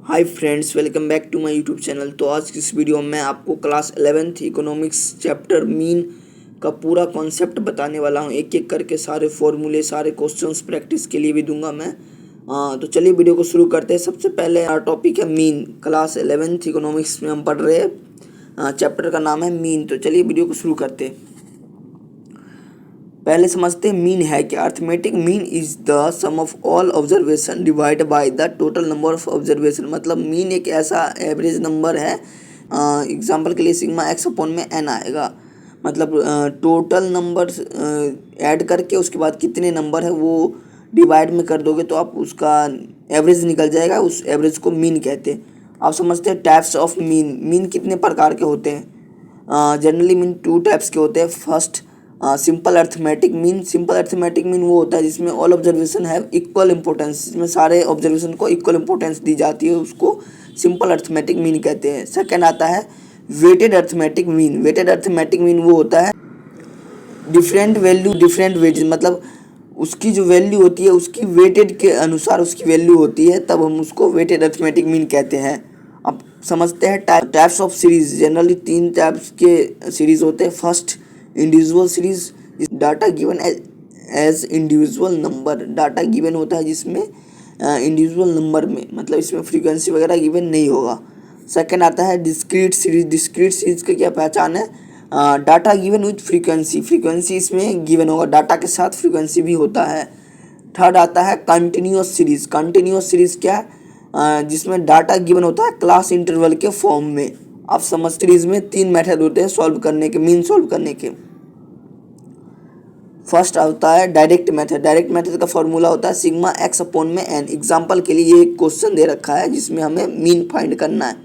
Hi friends, welcome back to my YouTube channel. तो आज की इस वीडियो में आपको class 11th economics chapter mean का पूरा कॉन्सेप्ट बताने वाला हूं। एक एक करके सारे फॉर्मूले, सारे क्वेश्चंस प्रैक्टिस के लिए भी दूंगा मैं। तो चलिए वीडियो को शुरू करते हैं। सबसे पहले टॉपिक है मीन। क्लास 11th इकोनॉमिक्स में हम पढ़ रहे हैं, चैप्टर का नाम है मीन। तो चलिए वीडियो को शुरू करते हैं। पहले समझते हैं मीन है क्या। Arithmetic mean is the sum of all observation divide by the total number of observation. मतलब मीन एक ऐसा एवरेज नंबर है। एग्जांपल के लिए सिग्मा एक्स अपॉन में एन आएगा। मतलब टोटल नंबर ऐड करके उसके बाद कितने नंबर है वो डिवाइड में कर दोगे तो आप उसका एवरेज निकल जाएगा। उस एवरेज को मीन कहते हैं। आप समझते हैं टाइप्स ऑफ मीन। मीन कितने प्रकार के होते हैं। जनरली मीन 2 टाइप्स के होते हैं। First simple arithmetic mean. Simple arithmetic mean वो होता है जिसमें all observation have equal importance, जिसमें सारे ऑब्जर्वेशन को इक्वल इंपॉर्टेंस दी जाती है, उसको सिंपल अर्थमेटिक मीन कहते हैं। सेकंड आता है weighted arithmetic mean. Weighted arithmetic mean वो होता है डिफरेंट वैल्यू डिफरेंट वेटेज, मतलब उसकी जो वैल्यू होती है उसकी वेटेड के अनुसार उसकी वैल्यू होती है, तब हम उसको वेटेड अर्थमेटिक मीन कहते हैं। अब समझते हैं types of series. Generally 3 types के सीरीज होते हैं। First individual series, data given as individual number. Data given होता है जिसमें इंडिविजुअल नंबर में, मतलब इसमें फ्रीक्वेंसी वगैरह गिवन नहीं होगा। सेकंड आता है डिस्क्रीट सीरीज। डिस्क्रीट सीरीज का क्या पहचान है। Data given with frequency. Frequency इसमें गिवन होगा, डाटा के साथ फ्रीक्वेंसी भी होता है। थर्ड आता है कंटिन्यूअस सीरीज। कंटिन्यूअस सीरीज क्या है, जिसमें डाटा गिवन होता है क्लास इंटरवल के फॉर्म में। आप समझ, सीरीज में 3 मेथड होते हैं सॉल्व करने के, मीन सॉल्व करने के। फर्स्ट होता है डायरेक्ट मेथड। डायरेक्ट मेथड का फॉर्मूला होता है सिग्मा एक्स अपॉन में एन। एग्जाम्पल के लिए ये एक क्वेश्चन दे रखा है जिसमें हमें मीन फाइंड करना है।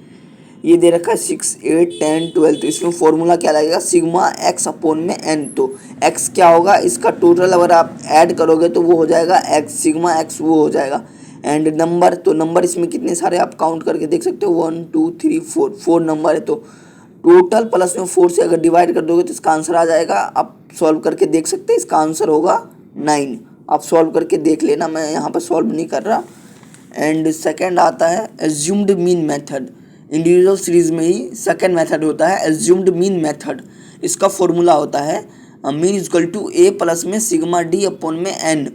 ये दे रखा है 6, 8, 10, 12। तो इसमें फॉर्मूला क्या लगेगा, सिग्मा एक्स अपॉन में एन। तो एक्स क्या होगा, इसका टोटल अगर आप ऐड करोगे तो वो हो जाएगा एक्स, सिग्मा एक्स वो हो जाएगा। एंड नंबर, तो नंबर इसमें कितने सारे आप काउंट करके देख सकते हो, 1 2 3 4 नंबर है। तो टोटल प्लस में 4 से अगर डिवाइड कर दोगे तो इसका आंसर आ जाएगा। आप सॉल्व करके देख सकते हैं, इसका आंसर होगा 9। आप सॉल्व करके देख लेना, मैं यहाँ पर सॉल्व नहीं कर रहा। एंड सेकंड आता है assumed mean method. Individual series में ही सेकंड मेथड होता है एज्यूम्ड मीन मेथड। इसका फॉर्मूला होता है mean equal to A plus में सिग्मा डी अपॉन में एन।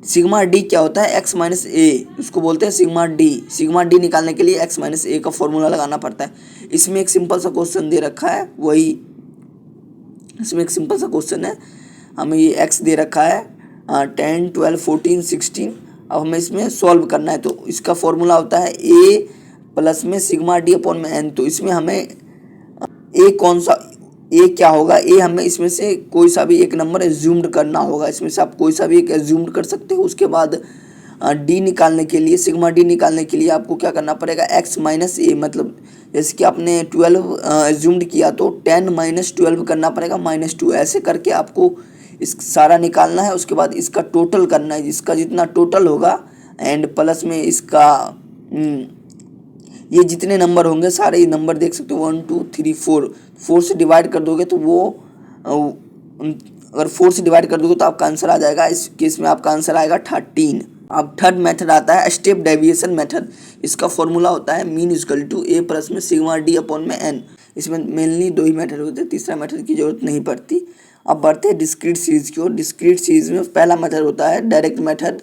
सिग्मा डी क्या होता है, एक्स माइनस ए, उसको बोलते हैं सिग्मा डी। सिग्मा डी निकालने के लिए एक्स माइनस ए का फॉर्मूला लगाना पड़ता है। इसमें एक सिंपल सा क्वेश्चन दे रखा है, वही इसमें एक सिंपल सा क्वेश्चन है। हमें ये एक्स दे रखा है 10, 12, 14, 16। अब हमें इसमें सॉल्व करना है। तो इसका फॉर्मूला होता है ए प्लस में सिग्मा डी अपॉन में एन। तो इसमें हमें ए कौन सा, ए क्या होगा, ए हमें इसमें से कोई सा भी एक नंबर एज्यूम्ड करना होगा। इसमें से आप कोई सा भी एक एज्यूम्ड कर सकते हो। उसके बाद डी निकालने के लिए, सिग्मा डी निकालने के लिए आपको क्या करना पड़ेगा, एक्स माइनस ए। मतलब जैसे कि आपने 12 एज्यूम्ड किया तो 10 माइनस 12 करना पड़ेगा, -2। ऐसे करके आपको इस सारा निकालना है। उसके बाद इसका टोटल करना है, जिसका जितना टोटल होगा एंड प्लस में इसका ये जितने नंबर होंगे सारे नंबर देख सकते हो, 1 2 3 4 से डिवाइड कर दोगे तो वो अगर 4 से डिवाइड कर दोगे तो आपका आंसर आ जाएगा। इस केस में आपका आंसर आएगा 13। अब थर्ड मेथड आता है स्टेप डेविएशन मेथड। इसका फॉर्मूला होता है mean equal to A plus में सिग्मा डी अपॉन में एन। इसमें मेनली 2 ही मेथड होते हैं, तीसरा मेथड की जरूरत नहीं पड़ती। अब बढ़ते हैं डिस्क्रीट सीरीज की ओर। डिस्क्रीट सीरीज में पहला मेथड होता है डायरेक्ट मेथड।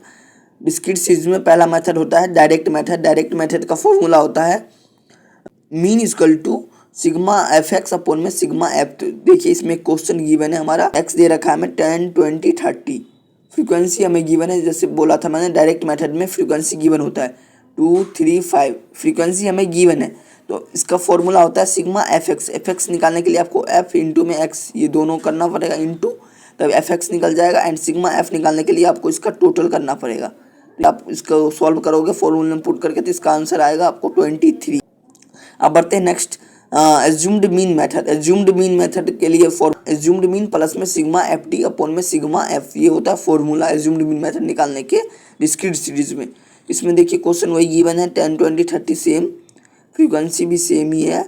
डिस्क्रीट सीरीज में पहला मेथड होता है डायरेक्ट मेथड। डायरेक्ट मेथड का फॉर्मूला होता है mean equal to sigma F X upon में सिग्मा एफ। तो देखिए इसमें क्वेश्चन गिवन है, हमारा एक्स दे रखा है हमें 10, 20, 30। फ्रीक्वेंसी हमें गिवन है, जैसे बोला था मैंने डायरेक्ट मेथड में फ्रीक्वेंसी गिवन होता है 2, 3, 5। फ्रीक्वेंसी हमें गिवन है तो इसका फॉर्मूला होता है sigma F x. F x निकालने के लिए आपको एफ इंटू में एक्स ये दोनों करना पड़ेगा, इंटू, तब एफ एक्स निकल जाएगा। एंड सिग्मा एफ निकालने के लिए आपको इसका टोटल करना पड़ेगा। आप इसको सॉल्व करोगे फॉर्मूला में पुट करके तो इसका आंसर आएगा आपको 23। अब बढ़ते हैं next assumed mean method. Assumed mean method के लिए एज्यूम्ड मीन प्लस में सिग्मा एफ डी अपॉन में सिग्मा एफ, ये होता है फॉर्मूला एज्यूम्ड मीन मेथड निकालने के डिस्क्रीट सीरीज में। इसमें देखिए क्वेश्चन वही गिवन है 10, 20, 30 सेम, फ्रीक्वेंसी भी सेम ही है।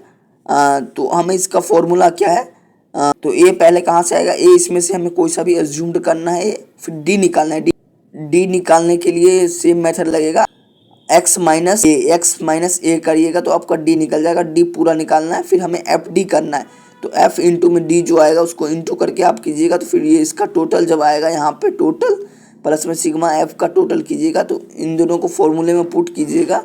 तो हमें इसका फॉर्मूला क्या है, तो ए पहले कहाँ से आएगा, ए इसमें से हमें कोई सा भी एज्यूम्ड करना है, फिर डी निकालना है। डी निकालने के लिए सेम मेथड लगेगा, x माइनस ए करिएगा तो आपका d निकल जाएगा, d पूरा निकालना है। फिर हमें एफ डी करना है, तो f इंटू में d जो आएगा उसको इंटू करके आप कीजिएगा, तो फिर ये इसका टोटल जब आएगा यहाँ पे टोटल प्लस में सिग्मा f का टोटल कीजिएगा, तो इन दोनों को फॉर्मूले में पुट कीजिएगा,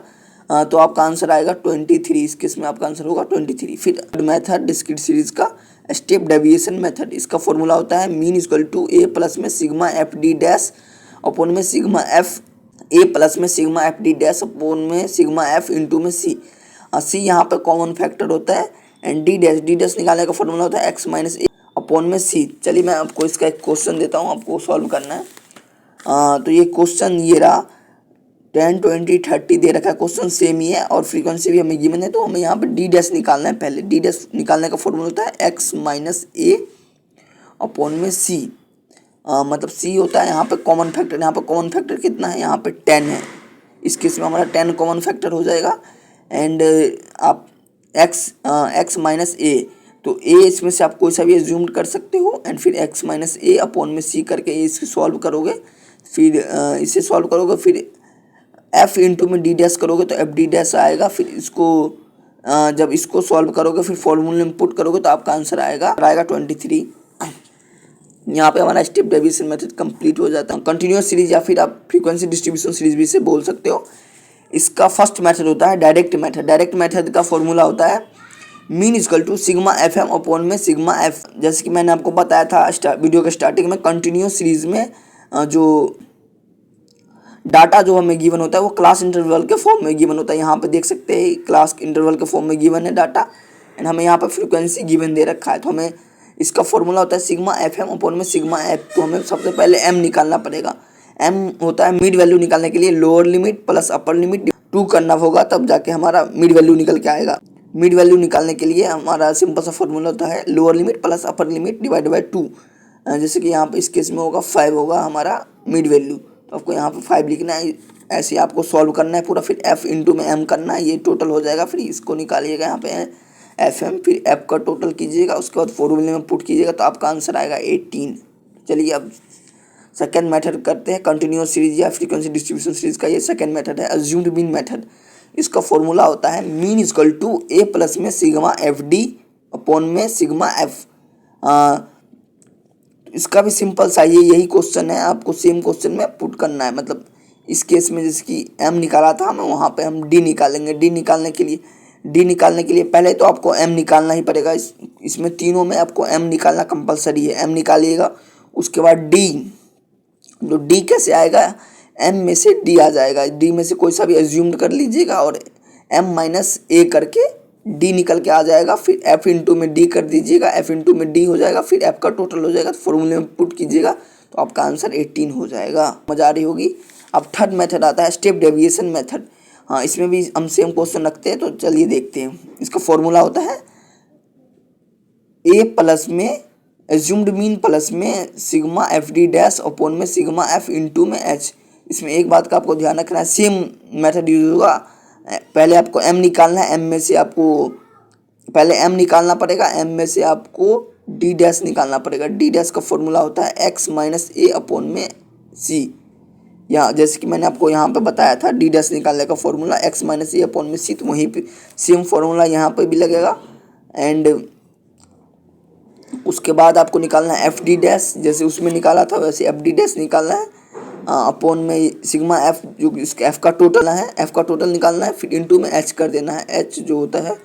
तो आपका आंसर आएगा 23। इस केस में आपका आंसर होगा 23। फिर मेथड डिस्क्रीट सीरीज का स्टेप डेविएशन मेथड, इसका फॉर्मूला होता है mean equal to A plus में sigma F d dash upon में सिग्मा एफ ए प्लस में sigma F d dash upon में सिग्मा एफ इंटू में सी। सी यहाँ पे कॉमन फैक्टर होता है एंड डी डैश निकालने का फॉर्मूला होता है एक्स माइनस ए अपॉन में सी। चलिए मैं आपको इसका एक क्वेश्चन देता हूँ, आपको सॉल्व करना है। तो ये क्वेश्चन ये रहा 10, 20, 30 दे रखा है, क्वेश्चन सेम ही है और फ्रीक्वेंसी भी हमें गिवन है, तो हमें यहाँ पे डी डैश निकालना है। पहले डी डैश निकालने का फॉर्मूला होता है एक्स माइनस ए अपॉन में सी, मतलब सी होता है यहाँ पे कॉमन फैक्टर। यहाँ पे कॉमन फैक्टर कितना है, यहाँ पे 10 है, इस केस में हमारा 10 कॉमन फैक्टर हो जाएगा। एंड आप एक्स माइनस ए, तो ए इसमें से आप कोई सा भी एज्यूम कर सकते हो एंड फिर एक्स माइनस ए अपॉन में सी करके इसको सॉल्व करोगे। फिर इसे सॉल्व करोगे, फिर एफ इंटू में डी डैश करोगे तो एफ डी डैश आएगा। फिर इसको जब इसको सॉल्व करोगे फिर फॉर्मूले में पुट करोगे तो आपका आंसर आएगा 23। यहाँ पे हमारा स्टेप डेविएशन मेथड कंप्लीट हो जाता है। कंटिन्यूअस सीरीज या फिर आप फ्रीक्वेंसी डिस्ट्रीब्यूशन सीरीज भी से बोल सकते हो। इसका फर्स्ट मेथड होता है डायरेक्ट मेथड। डायरेक्ट मेथड का फॉर्मूला होता है mean equal to sigma F M upon में सिग्मा एफ। जैसे कि मैंने आपको बताया था वीडियो के स्टार्टिंग में, कंटिन्यूअस सीरीज में जो डाटा जो हमें गिवन होता है वो क्लास इंटरवल के फॉर्म में गिवन होता है। यहाँ पे देख सकते हैं क्लास इंटरवल के फॉर्म में गिवन है डाटा एंड हमें यहाँ पे फ्रीक्वेंसी गिवन दे रखा है। तो हमें इसका फॉर्मूला होता है सिग्मा एफ एम अपॉन में सिग्मा एफ। तो हमें सबसे पहले एम निकालना पड़ेगा। एम होता है मिड वैल्यू निकालने के लिए lower limit plus upper limit 2 करना होगा, तब जाके हमारा मिड वैल्यू निकल के आएगा। मिड वैल्यू निकालने के लिए हमारा सिंपल सा फॉर्मूला होता है lower limit plus upper limit divide by 2। जैसे कि यहाँ पे इस केस में होगा 5 होगा हमारा मिड वैल्यू, तो आपको यहाँ पे 5 लिखना है। ऐसे ही आपको सॉल्व करना है पूरा, फिर एफ इंटू में एम करना है, ये टोटल हो जाएगा। फिर इसको निकालिएगा यहाँ पे एफ एम, फिर एफ का टोटल कीजिएगा, उसके बाद फॉर्मूले में पुट कीजिएगा तो आपका आंसर आएगा 18। चलिए अब सेकेंड मेथड करते हैं, कंटिन्यूअस सीरीज या फ्रीक्वेंसी डिस्ट्रीब्यूशन सीरीज का ये सेकेंड मेथड है अज्यूम्ड मीन मेथड। इसका फॉर्मूला होता है mean equal to A plus में सिग्मा एफ डी अपॉन में सिग्मा एफ। इसका भी सिंपल सा यही क्वेश्चन है, आपको सेम क्वेश्चन में पुट करना है। मतलब इस केस में जैसे कि एम निकाला था हमें, वहाँ पे हम डी निकालेंगे। डी निकालने के लिए पहले तो आपको एम निकालना ही पड़ेगा। इसमें तीनों में आपको एम निकालना कंपलसरी है। एम निकालिएगा, उसके बाद डी, तो डी कैसे आएगा, एम में से डी आ जाएगा। डी में से कोई सा भी एज्यूम कर लीजिएगा और एम माइनस ए करके डी निकल के आ जाएगा। फिर एफ इंटू में डी कर दीजिएगा, एफ इंटू में डी हो जाएगा, फिर एफ का टोटल हो जाएगा, तो फॉर्मूले में पुट कीजिएगा तो आपका आंसर 18 हो जाएगा। मजा आ रही होगी। अब थर्ड मेथड आता है स्टेप डेविएशन मेथड। हाँ, इसमें भी हम सेम क्वेश्चन रखते हैं, तो चलिए देखते हैं। इसका फॉर्मूला होता है ए प्लस में एज्यूम्ड मीन प्लस में sigma F d dash upon में सिग्मा एफ इंटू में एच। इसमें एक बात का आपको ध्यान रखना है, सेम मेथड यूज होगा। पहले आपको एम निकालना है, एम में से आपको पहले एम निकालना पड़ेगा, एम में से आपको डी डैश निकालना पड़ेगा। डी डैश का फॉर्मूला होता है एक्स माइनस ए अपॉन में सी। यहाँ जैसे कि मैंने आपको यहाँ पे बताया था डी डैश निकालने का फॉर्मूला एक्स माइनस ए अपॉन में सी, तो वहीं पे सेम फॉर्मूला यहाँ पे भी लगेगा। एंड उसके बाद आपको निकालना है एफ डी डैश, जैसे उसमें निकाला था वैसे एफ डी डैश निकालना है अपॉन में सिग्मा एफ, जो इसका एफ का टोटल है, एफ का टोटल निकालना है, फिर इंटू में एच कर देना है। एच जो होता है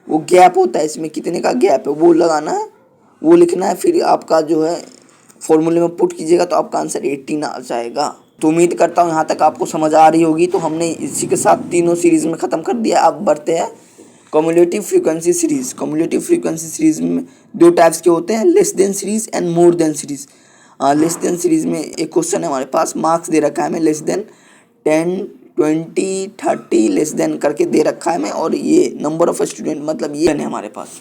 वो गैप होता है, इसमें कितने का गैप है वो लगाना है, वो लिखना है। फिर आपका जो है फॉर्मूले में पुट कीजिएगा तो आपका आंसर 18 आ जाएगा। तो उम्मीद करता हूँ यहाँ तक आपको समझ आ रही होगी। तो हमने इसी के साथ तीनों सीरीज़ में ख़त्म कर दिया। अब बढ़ते हैं cumulative frequency series. Cumulative frequency series में 2 टाइप्स के होते हैं, less than series and more than series. Less than series में एक क्वेश्चन है हमारे पास, मार्क्स दे रखा है हमें लेस देन 10, 20, 30 लेस देन करके दे रखा है हमें, और ये नंबर ऑफ स्टूडेंट मतलब ये है हमारे पास।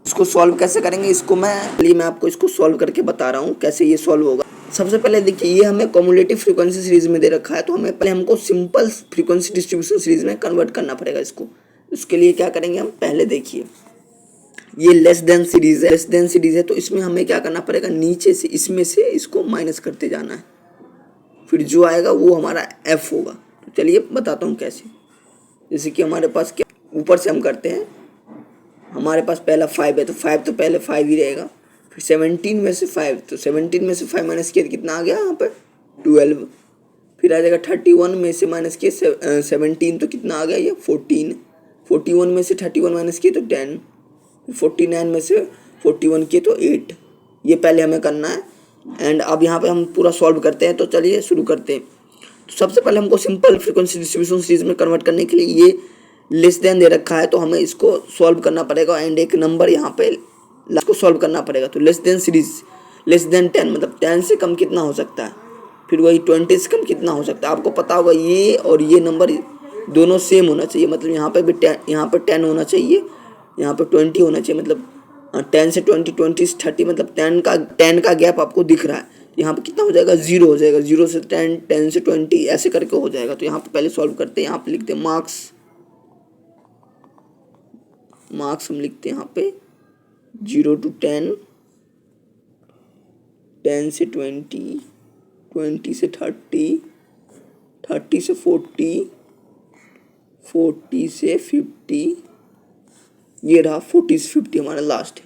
इसको सॉल्व कैसे करेंगे, इसको मैं आपको इसको सॉल्व करके बता रहा हूँ कैसे ये सॉल्व होगा। सबसे पहले देखिए, ये हमें कम्युलेटिव फ्रीक्वेंसी सीरीज में दे रखा है, तो हमें पहले हमको सिंपल फ्रीक्वेंसी डिस्ट्रीब्यूशन सीरीज में कन्वर्ट करना पड़ेगा इसको। उसके लिए क्या करेंगे हम, पहले देखिए ये लेस देन सीरीज है, लेस देन सीरीज है, तो इसमें हमें क्या करना पड़ेगा, नीचे से इसमें से इसको माइनस करते जाना है, फिर जो आएगा वो हमारा एफ होगा। तो चलिए बताता हूँ कैसे। जैसे कि हमारे पास क्या, ऊपर से हम करते हैं, हमारे पास पहला 5 है तो 5 तो पहले 5 ही रहेगा। फिर 17 में से 5, तो 17 में से 5 माइनस किया तो कितना आ गया यहाँ पर 12। फिर आ जाएगा 31 में से माइनस किए 17 तो कितना आ गया ये 14। 41 में से 31 माइनस किए तो 10। 49 में से 41 किए तो 8। ये पहले हमें करना है। एंड अब यहाँ पे हम पूरा सॉल्व करते हैं, तो चलिए शुरू करते हैं। तो सबसे पहले हमको सिंपल फ्रीक्वेंसी डिस्ट्रीब्यूशन सीरीज में कन्वर्ट करने के लिए ये लेस देन दे रखा है, तो हमें इसको सॉल्व करना पड़ेगा एंड एक नंबर यहाँ पे लास्ट को सॉल्व करना पड़ेगा। तो less than series, less than 10 मतलब 10 से कम कितना हो सकता है, फिर वही 20 से कम कितना हो सकता है। आपको पता होगा ये और ये नंबर दोनों सेम होना चाहिए, मतलब यहाँ पे भी 10, यहाँ पे 10 होना चाहिए, यहाँ पे 20 होना चाहिए, मतलब 10 से 20, 20 से 30, मतलब 10 का गैप आपको दिख रहा है। यहाँ पे कितना हो जाएगा 0 हो जाएगा, 0 से 10, 10 से 20 ऐसे करके हो जाएगा। तो यहाँ पे पहले सॉल्व करते हैं, यहाँ पे लिखते हैं मार्क्स हम लिखते हैं यहाँ पे 0 to 10, 10 से 20, 20 से 30, 30 से 40, 40 से 50, ये रहा 40 से 50 हमारा लास्ट।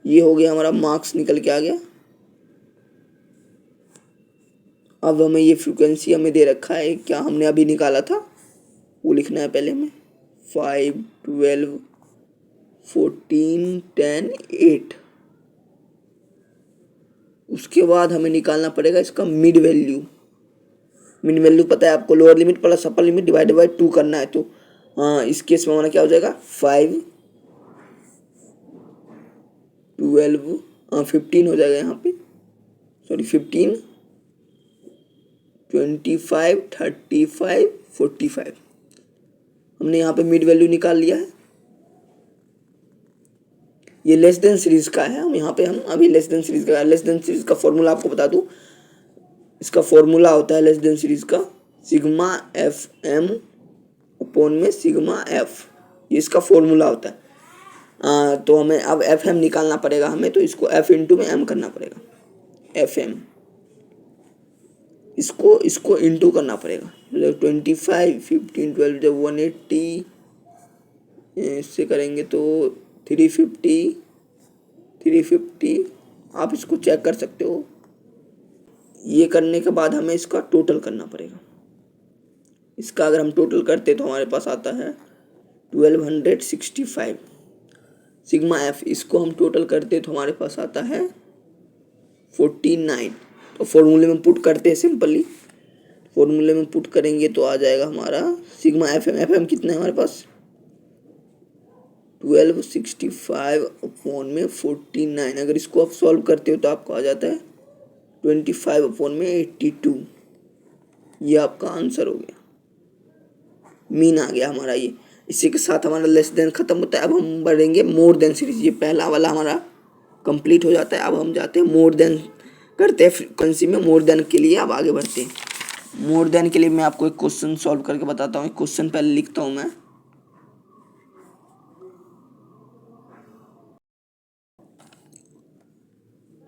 ये हो गया हमारा मार्क्स निकल के आ गया। अब हमें ये फ्रीक्वेंसी हमें दे रखा है, क्या हमने अभी निकाला था वो लिखना है पहले में 5, 12, 14, 10, 8। उसके बाद हमें निकालना पड़ेगा इसका मिड वैल्यू। मिड वैल्यू पता है आपको, lower limit plus upper limit divided by 2 करना है। तो इस केस में हमारा क्या हो जाएगा 5, 12, 15 हो जाएगा यहाँ पे, सॉरी 15, 25, 35, 45। हमने यहाँ पे मिड वैल्यू निकाल लिया है। ये लेस देन सीरीज का है, हम यहाँ पे हम अभी लेस देन सीरीज का फॉर्मूला आपको बता दूँ। इसका फॉर्मूला होता है लेस देन सीरीज का सिग्मा एफ एम अपॉन में सिग्मा एफ, ये इसका फॉर्मूला होता है। तो हमें अब एफ एम निकालना पड़ेगा हमें, तो इसको एफ इंटू में एम करना पड़ेगा, एफ एम इसको इंटू करना पड़ेगा, मतलब 25, 15, 12 जब 180 इससे करेंगे तो 350 आप इसको चेक कर सकते हो। ये करने के बाद हमें इसका टोटल करना पड़ेगा। इसका अगर हम टोटल करते तो हमारे पास आता है 1265 सिग्मा एफ। इसको हम टोटल करते तो हमारे पास आता है 49। तो फॉर्मूले में पुट करते हैं सिंपली, फॉर्मूले में पुट करेंगे तो आ जाएगा हमारा सिग्मा एफ एम कितना है हमारे पास 1265 अपॉन में 49। अगर इसको आप सॉल्व करते हो तो आपको आ जाता है 25 अपॉन में 82। ये आपका आंसर हो गया, मीन आ गया हमारा ये। इसी के साथ हमारा लेस देन खत्म होता है। अब हम बढ़ेंगे मोर देन सीरीज। ये पहला वाला हमारा कंप्लीट हो जाता है। अब हम जाते हैं मोर देन करते हैं फ्रीक्वेंसी में। मोर देन के लिए अब आगे बढ़ते हैं। मोर देन के लिए मैं आपको एक क्वेश्चन सॉल्व करके बताता हूँ। क्वेश्चन पहले लिखता हूँ मैं।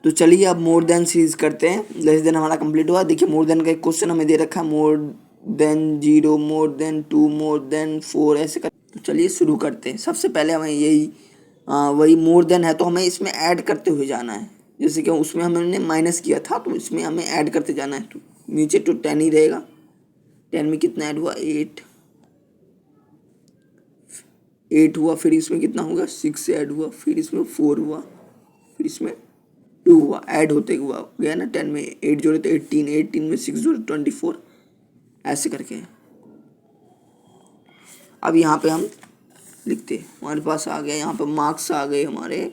तो चलिए अब मोर देन सीरीज करते हैं। लेस देन हमारा कंप्लीट हुआ। देखिए मोर देन का एक क्वेश्चन हमें दे रखा है, more than 0, more than 2, more than 4 ऐसे कर। तो चलिए शुरू करते हैं। सबसे पहले हमें यही वही मोर देन है तो हमें इसमें ऐड करते हुए जाना है। जैसे कि उसमें हमने माइनस किया था तो इसमें हमें ऐड करते जाना है। तो नीचे तो 10 ही रहेगा। 10 में कितना ऐड हुआ 8 हुआ। फिर इसमें कितना होगा 6 ऐड हुआ। फिर इसमें 4 हुआ। फिर इसमें 2 हुआ। ऐड होते हुआ गया ना। 10 में 8 जोड़े तो 18, 18 में 6 जोड़े 24 ऐसे करके। अब यहाँ पे हम लिखते हमारे पास आ गया, यहाँ पे मार्क्स आ गए हमारे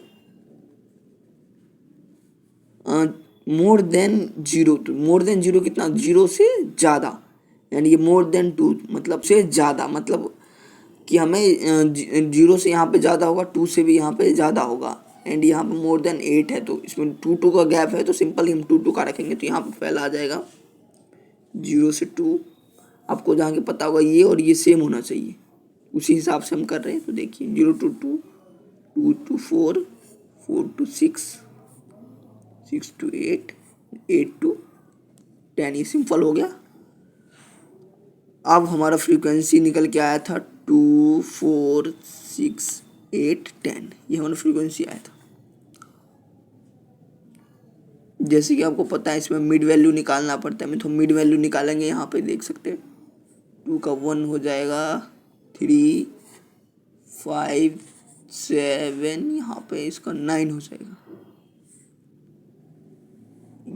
मोर देन 0। तो मोर देन 0 कितना 0 से ज़्यादा, यानी ये मोर देन 2 मतलब से ज़्यादा, मतलब कि हमें 0 से यहाँ पे ज़्यादा होगा, 2 से भी यहाँ पे ज़्यादा होगा। एंड यहाँ पे मोर देन 8 है तो इसमें 2 का गैप है तो सिंपली हम 2 का रखेंगे। तो यहाँ पे पहला आ जाएगा 0 से 2। आपको जहाँ के पता होगा ये और ये सेम होना चाहिए, उसी हिसाब से हम कर रहे हैं। तो देखिए 0 to 2, 2 to 4, 4 to 6, 6 to 8, 8 to 10। ये सिंपल हो गया। अब हमारा फ्रीक्वेंसी निकल के आया था 2, 4, 6, 8, 10, ये हमारा फ्रीक्वेंसी आया था। जैसे कि आपको पता है इसमें मिड वैल्यू निकालना पड़ता है, मैं तो मिड वैल्यू निकालेंगे। यहाँ पे देख सकते हैं 2 का 1 हो जाएगा 3, 5, 7, यहाँ पे इसका 9 हो जाएगा।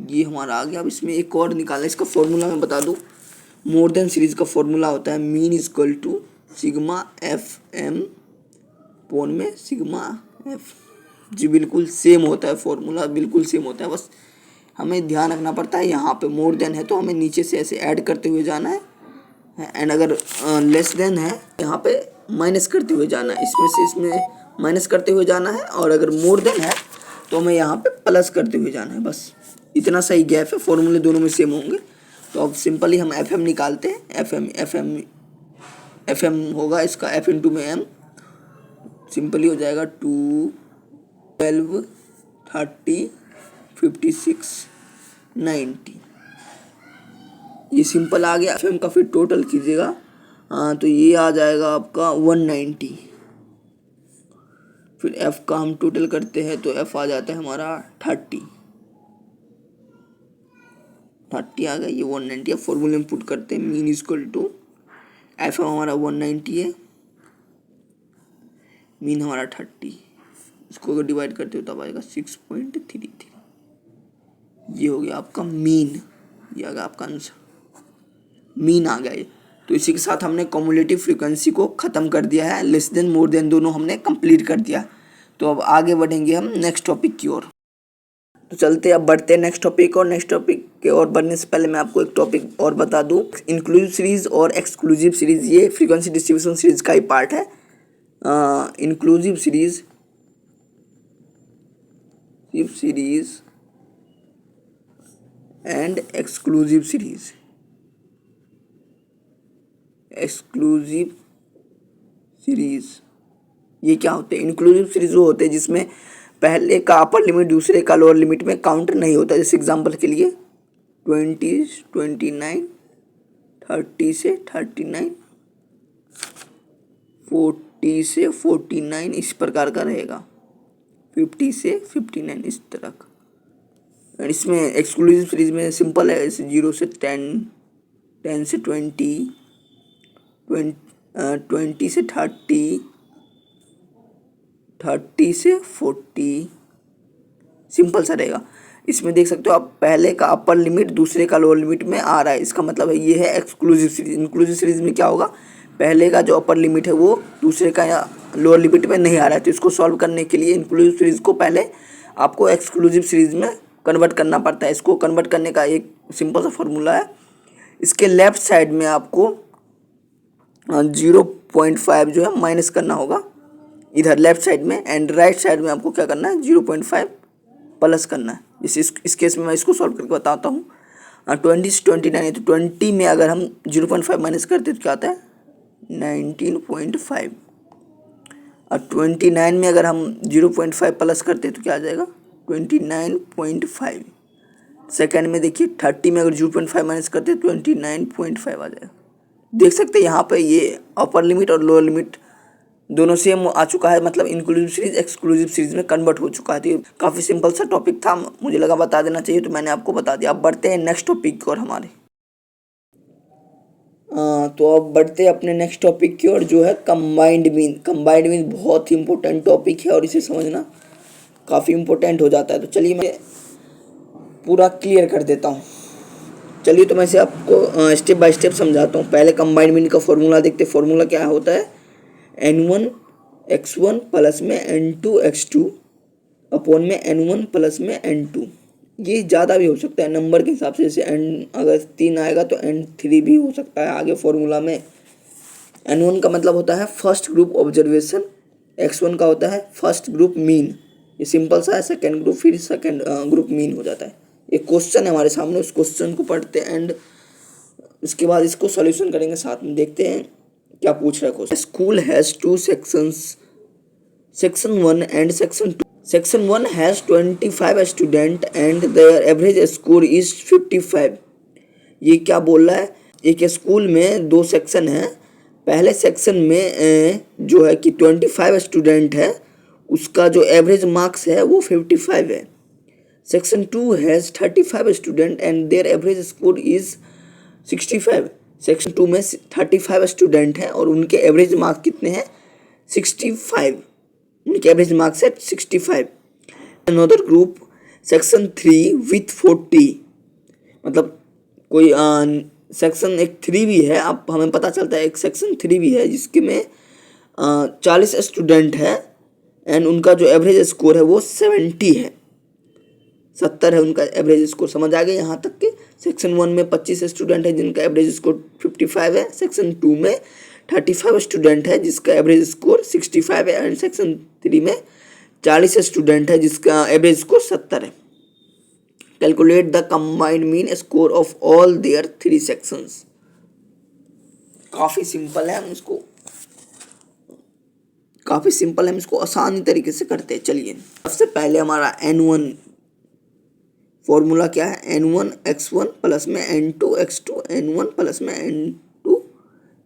ये हमारा आ गया। अब इसमें एक और निकालना है, इसका फॉर्मूला मैं बता दूं। मोर देन सीरीज का फॉर्मूला होता है mean equal to sigma F M upon में सिग्मा एफ। जी बिल्कुल सेम होता है, फॉर्मूला बिल्कुल सेम होता है, बस हमें ध्यान रखना पड़ता है यहाँ पे मोर देन है तो हमें नीचे से ऐसे ऐड करते हुए जाना है, एंड अगर लेस देन है यहाँ पे माइनस करते हुए जाना है, इसमें से इसमें माइनस करते हुए जाना है, और अगर मोर देन है तो हमें यहाँ पे प्लस करते हुए जाना है। बस इतना सही गैप है, फॉर्मूले दोनों में सेम होंगे। तो अब सिंपली हम एफ एम निकालते हैं। एफ एम होगा इसका एफ इंटू में एम, सिंपली हो जाएगा 2, 12, 30, 56, 90। ये सिंपल आ गया। एफ एम का फिर टोटल कीजिएगा, तो ये आ जाएगा आपका 190। फिर एफ का हम टोटल करते हैं तो एफ आ जाता है हमारा 30 आ गया। ये 190 है। फॉर्मूले में पुट करते हैं मीन इक्वल टू एफ हमारा 190 है, मीन हमारा 30, इसको अगर डिवाइड करते हो तब आएगा 6.33। ये हो गया आपका मीन, ये आ गया आपका आंसर, मीन आ गया ये। तो इसी के साथ हमने कम्युलेटिव फ्रीक्वेंसी को ख़त्म कर दिया है। लेस देन मोर देन दोनों हमने कंप्लीट कर दिया। तो अब आगे बढ़ेंगे हम नेक्स्ट टॉपिक की ओर। तो चलते अब बढ़ते हैं नेक्स्ट टॉपिक। और नेक्स्ट टॉपिक के और बढ़ने से पहले मैं आपको एक टॉपिक और बता दूं। इंक्लूसिव सीरीज और एक्सक्लूसिव सीरीज ये फ्रीक्वेंसी डिस्ट्रीब्यूशन सीरीज का ही पार्ट है। Inclusive series and exclusive series. ये क्या होते हैं? इंक्लूसिव सीरीज वो होते हैं जिसमें पहले का अपर लिमिट दूसरे का लोअर लिमिट में काउंटर नहीं होता। जैसे एग्जांपल के लिए 20, 29, 30 से 39, 40 से 49 इस प्रकार का रहेगा, 50 से 59 इस तरह का। इसमें एक्सक्लूसिव सीरीज में सिंपल है, जैसे 0 से 10, 10 से 20, 20 से 30, 30 से 40, सिंपल सा रहेगा। इसमें देख सकते हो आप पहले का अपर लिमिट दूसरे का लोअर लिमिट में आ रहा है, इसका मतलब है ये है एक्सक्लूसिव सीरीज। इंक्लूसिव सीरीज में क्या होगा, पहले का जो अपर लिमिट है वो दूसरे का या लोअर लिमिट में नहीं आ रहा है। तो इसको सॉल्व करने के लिए इंक्लूसिव सीरीज को पहले आपको एक्सक्लूसिव सीरीज में कन्वर्ट करना पड़ता है। इसको कन्वर्ट करने का एक सिंपल सा फॉर्मूला है। इसके लेफ्ट साइड में आपको 0.5 जो है माइनस करना होगा इधर लेफ्ट साइड में, एंड राइट साइड में आपको क्या करना है 0.5 प्लस करना है। इस केस में मैं इसको सॉल्व करके बताता हूँ। 20 से 29 है तो 20 में अगर हम 0.5 माइनस करते तो क्या आता है 19.5, और 29 में अगर हम 0.5 प्लस करते तो क्या आ जाएगा 29.5। सेकेंड में देखिए 30 में अगर 0.5 माइनस करते तो 29.5 आ जाएगा। देख सकते हैं यहाँ पे ये अपर लिमिट और लोअर लिमिट दोनों सेम आ चुका है, मतलब इंक्लूसिव सीरीज एक्सक्लूसिव सीरीज में कन्वर्ट हो चुका है। तो ये काफ़ी सिंपल सा टॉपिक था, मुझे लगा बता देना चाहिए तो मैंने आपको बता दिया। अब बढ़ते हैं नेक्स्ट टॉपिक की ओर हमारे। तो अब बढ़ते हैं अपने नेक्स्ट टॉपिक की ओर जो है कंबाइंड मीन। कंबाइंड मीन बहुत ही इंपॉर्टेंट टॉपिक है और इसे समझना काफ़ी इंपॉर्टेंट हो जाता है। तो चलिए मैं पूरा क्लियर कर देता हूँ। चलिए तो मैं इसे आपको स्टेप बाय स्टेप समझाता हूँ। पहले कंबाइंड मीन का फॉर्मूला देखते हैं। फॉर्मूला क्या होता है n1 x1 प्लस में n2 x2 अपॉन में n1 प्लस में n2। ये ज़्यादा भी हो सकता है नंबर के हिसाब से, जैसे n अगर 3 आएगा तो n3 भी हो सकता है आगे फॉर्मूला में। n1 का मतलब होता है फर्स्ट ग्रुप ऑब्जर्वेशन, x1 का होता है फर्स्ट ग्रुप मीन। ये सिंपल सा है, सेकेंड ग्रुप फिर सेकेंड ग्रुप मीन हो जाता है। एक क्वेश्चन है हमारे सामने, उस क्वेश्चन को पढ़ते हैं एंड उसके बाद इसको सॉल्यूशन करेंगे साथ में। देखते हैं क्या पूछ रहा है question. School has 2 sections, section 1 and section 2। Section 1 has 25 student and there average score is 55। ये क्या बोल रहा है, एक स्कूल में 2 सेक्शन है। पहले सेक्शन में जो है कि 25 स्टूडेंट है, उसका जो एवरेज मार्क्स है वो 55 है। Section 2 has 35 student and there average score is 65। Section 2 में 35 स्टूडेंट हैं और उनके एवरेज मार्क्स कितने हैं? 65। उनके एवरेज मार्क्स है 65। अनदर ग्रुप सेक्शन 3 विथ 40, मतलब कोई सेक्शन एक 3 भी है। अब हमें पता चलता है एक सेक्शन 3 भी है जिसके में 40 स्टूडेंट है एंड उनका जो एवरेज स्कोर है वो 70 है, 70 है उनका एवरेज स्कोर। समझ आ गया यहाँ तक कि सेक्शन 1 में 25 स्टूडेंट है जिनका एवरेज स्कोर 55 है, सेक्शन 2 में 35 स्टूडेंट है जिसका एवरेज स्कोर 65 है एंड सेक्शन 3 में 40 स्टूडेंट है जिसका एवरेज स्कोर 70 है। Calculate the combined mean score of all there 3 sections. काफ़ी सिंपल है, हम इसको आसानी तरीके से करते हैं। चलिए, सबसे पहले हमारा N1 फॉर्मूला क्या है? N1 x1 प्लस में N2 x2 N1 प्लस में N2।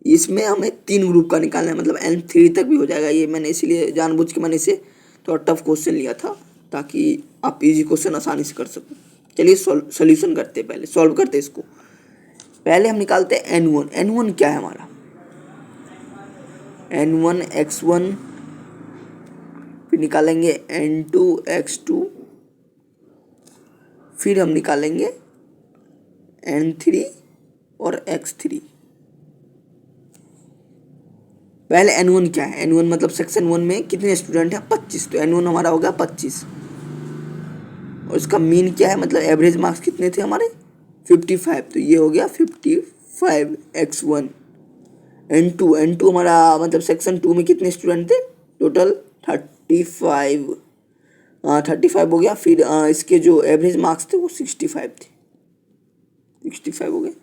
इसमें हमें 3 ग्रुप का निकालना है, मतलब N3 तक भी हो जाएगा। ये मैंने इसीलिए जानबूझ के मैंने इसे थोड़ा टफ क्वेश्चन लिया था ताकि आप इजी क्वेश्चन आसानी से कर सको। चलिए सॉल्यूशन करते हैं, पहले सॉल्व करते हैं इसको। पहले हम निकालते हैं N1। N1 क्या है हमारा? N1 x1, फिर निकालेंगे N2 x2, फिर हम निकालेंगे N3 और x3। पहले N1 क्या है? N1 मतलब सेक्शन 1 में कितने स्टूडेंट हैं? 25। तो N1 हमारा हो गया 25 और इसका मीन क्या है, मतलब एवरेज मार्क्स कितने थे हमारे? 55। तो ये हो गया 55 x1। N2 हमारा मतलब सेक्शन 2 में कितने स्टूडेंट थे? टोटल 35। 35 हो गया। फिर इसके जो एवरेज मार्क्स थे वो 65 थे, 65 हो गए।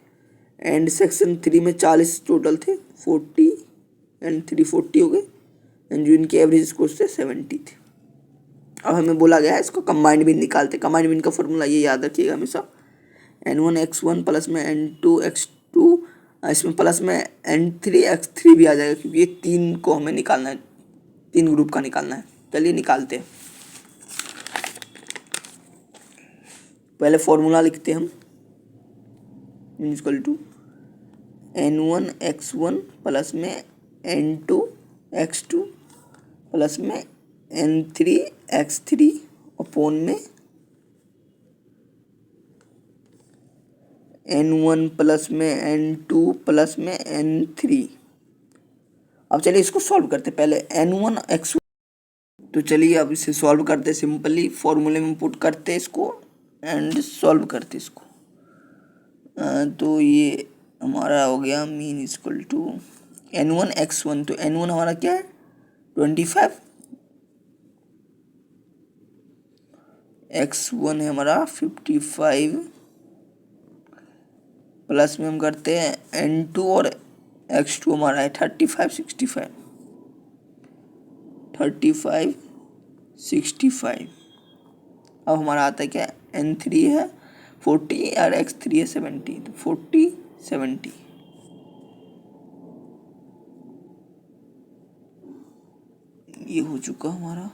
एंड सेक्शन 3 में 40 टोटल थे, 40 एंड 3 40 हो गए एंड जो इनके एवरेज स्कोर थे 70 थे। अब हमें बोला गया है इसको कंबाइंड मीन निकालते। कंबाइंड मीन का फॉर्मूला ये याद रखिएगा हमेशा, N1 x1 प्लस में N2 x2, इसमें प्लस में N3 x3 भी आ जाएगा क्योंकि ये 3 को हमें निकालना है, 3 ग्रुप का निकालना है। चलिए निकालते हैं। पहले फॉर्मूला लिखते हैं हम, equal to N1 x1 plus में N2 x2 प्लस में N3 x3 अपॉन में N1 प्लस में N2 प्लस में N3। अब चलिए इसको सॉल्व करते। पहले N1 x1, तो चलिए अब इसे सॉल्व करते। सिंपली फॉर्मूले में पुट करते इसको एंड सॉल्व करते इसको। तो ये हमारा हो गया mean equal to N1 x1। तो N1 हमारा क्या है? 25, x1 है हमारा 55, प्लस में हम करते हैं N2 और x2 हमारा है 35 65, 35 65। अब हमारा आता है क्या? N3 है 40 और x3 है 70, तो 40 70। ये हो चुका हमारा।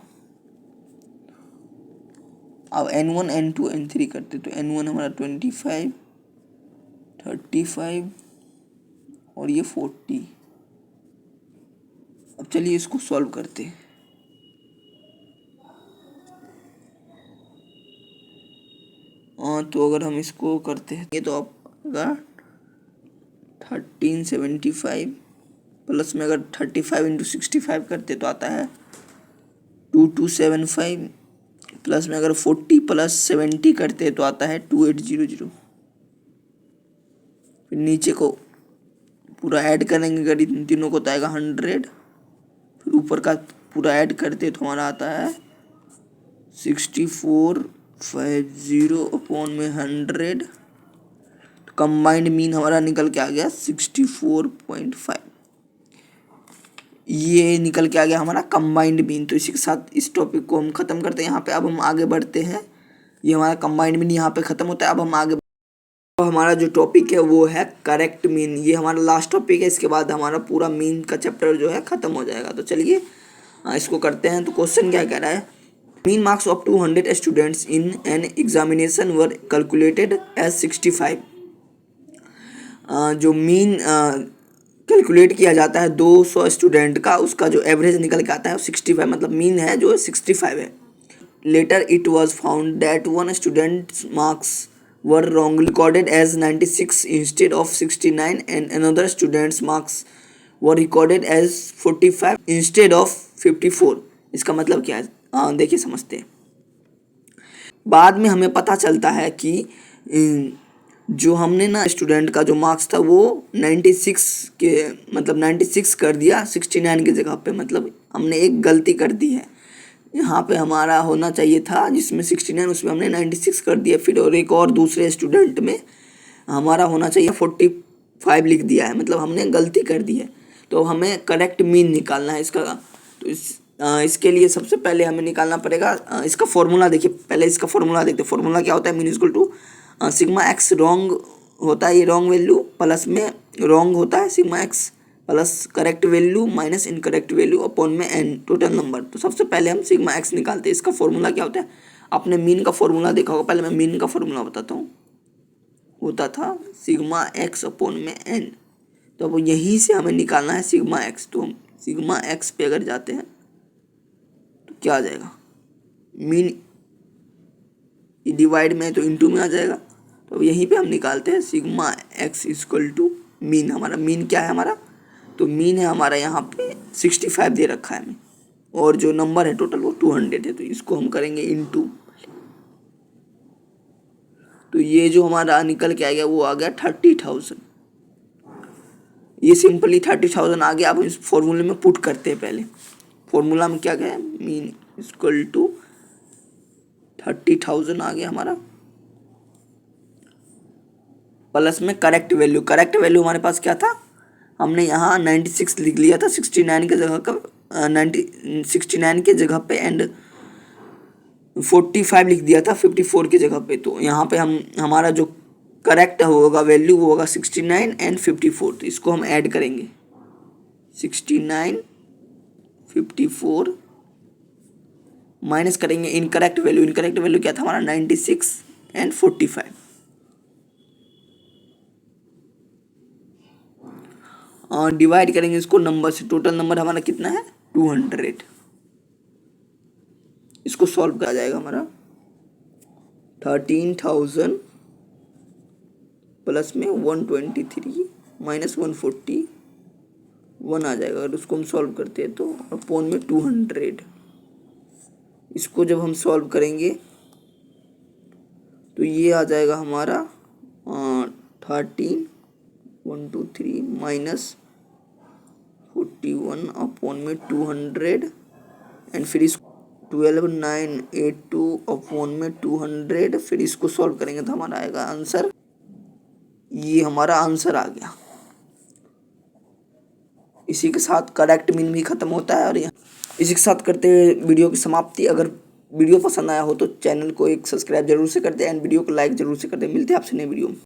अब N1 N2 N3 करते, तो N1 हमारा 25 35 और ये 40। अब चलिए इसको सॉल्व करते हैं। तो अगर हम इसको करते हैं तो आपका 1375 प्लस में अगर 35 इंटू 65 करते तो आता है 2275, प्लस में अगर 40 प्लस 70 करते तो आता है 2800। फिर नीचे को पूरा ऐड करेंगे अगर इन तीनों को तो आएगा 100, फिर ऊपर का पूरा ऐड करते तो हमारा आता है 6450 अपॉन में 100। तो कंबाइंड मीन हमारा निकल के आ गया 64.5। ये निकल के आ गया हमारा कंबाइंड मीन। तो इसी के साथ इस टॉपिक को हम ख़त्म करते हैं यहाँ पे। अब हम आगे बढ़ते हैं। ये हमारा कंबाइंड मीन यहाँ पे ख़त्म होता है। अब हम आगे हमारा जो टॉपिक है वो है करेक्ट मीन। ये हमारा लास्ट टॉपिक है, इसके बाद हमारा पूरा मीन का चैप्टर जो है ख़त्म हो जाएगा। तो चलिए इसको करते हैं। तो क्वेश्चन क्या कह रहा है, mean marks of 200 students in an examination were calculated as 65। जो मीन कैलकुलेट किया जाता है 200 स्टूडेंट का, उसका जो एवरेज निकल के आता है 65, मतलब मीन है जो 65 है। Later it was found that one student's marks were wrongly recorded as 96 instead of 69 and another student's marks were recorded as 45 instead of 54। इसका मतलब क्या है, देखिए समझते हैं। बाद में हमें पता चलता है कि जो हमने ना स्टूडेंट का जो मार्क्स था वो 96 के मतलब 96 कर दिया 69 की जगह पे, मतलब हमने एक गलती कर दी है। यहाँ पे हमारा होना चाहिए था जिसमें 69, उसमें हमने 96 कर दिया। फिर और एक और दूसरे स्टूडेंट में हमारा होना चाहिए 45 लिख दिया है, मतलब हमने गलती कर दी है। तो हमें करेक्ट मीन निकालना है इसका। तो इसके लिए सबसे पहले हमें निकालना पड़ेगा इसका फॉर्मूला। देखिए पहले इसका फॉर्मूला देखते हैं। फॉर्मूला क्या होता है, mean equal to sigma X wrong होता है, ये रॉन्ग वैल्यू प्लस में रॉन्ग होता है sigma X plus correct value minus incorrect value upon में एन टोटल नंबर। तो सबसे पहले हम सिग्मा एक्स निकालते हैं। इसका फॉर्मूला क्या होता है, आपने मीन का फॉर्मूला देखा होगा। पहले मैं मीन का फॉर्मूला बताता हूँ, होता था सिग्मा एक्स अपॉन में एन। तो अब यहीं से हमें निकालना है सिग्मा एक्स। तो हम सिग्मा एक्स पे अगर जाते हैं तो क्या आ जाएगा, मीन डिवाइड में तो इंटू में आ जाएगा। तो यहीं पे हम निकालते हैं sigma X equal to mean. हमारा मीन क्या है हमारा, तो मीन है हमारा यहाँ पे 65 दे रखा है हमें, और जो नंबर है टोटल वो 200 है। तो इसको हम करेंगे इंटू। तो ये जो हमारा निकल के आ गया वो आ गया 30,000। ये सिंपली 30,000 आ गया। अब इस फॉर्मूले में पुट करते हैं। पहले फॉर्मूला में क्या गया, मीन इक्वल टू 30,000 आ गया हमारा, प्लस में करेक्ट वैल्यू। करेक्ट वैल्यू हमारे पास क्या था, हमने यहाँ 96 लिख लिया था 69 के जगह का 69 के जगह पे, एंड 45 लिख दिया था 54 की जगह पे। तो यहाँ पे हम हमारा जो करेक्ट होगा वैल्यू वो होगा 69 एंड 54। तो इसको हम ऐड करेंगे 69 54 माइनस करेंगे इनकरेक्ट वैल्यू। इनकरेक्ट वैल्यू क्या था हमारा 96 एंड 45। डिवाइड करेंगे इसको नंबर से। टोटल नंबर हमारा कितना है 200। इसको सॉल्व करा जाएगा हमारा 13,000 प्लस में 123 माइनस 141 आ जाएगा। अगर उसको हम सॉल्व करते हैं तो अपॉन में 200। इसको जब हम सॉल्व करेंगे तो ये आ जाएगा हमारा 13 123 माइनस 41 अपॉन में 200, एंड फिर इसको 12982 अपॉन में 200। फिर इसको सॉल्व करेंगे तो हमारा आएगा आंसर। ये हमारा आंसर आ गया। इसी के साथ करेक्ट मीन भी खत्म होता है। और इसी के साथ करते हुए वीडियो की समाप्ति। अगर वीडियो पसंद आया हो तो चैनल को एक सब्सक्राइब जरूर से कर दे, एंड वीडियो को लाइक जरूर से कर दे। मिलते हैं आपसे नए वीडियो में।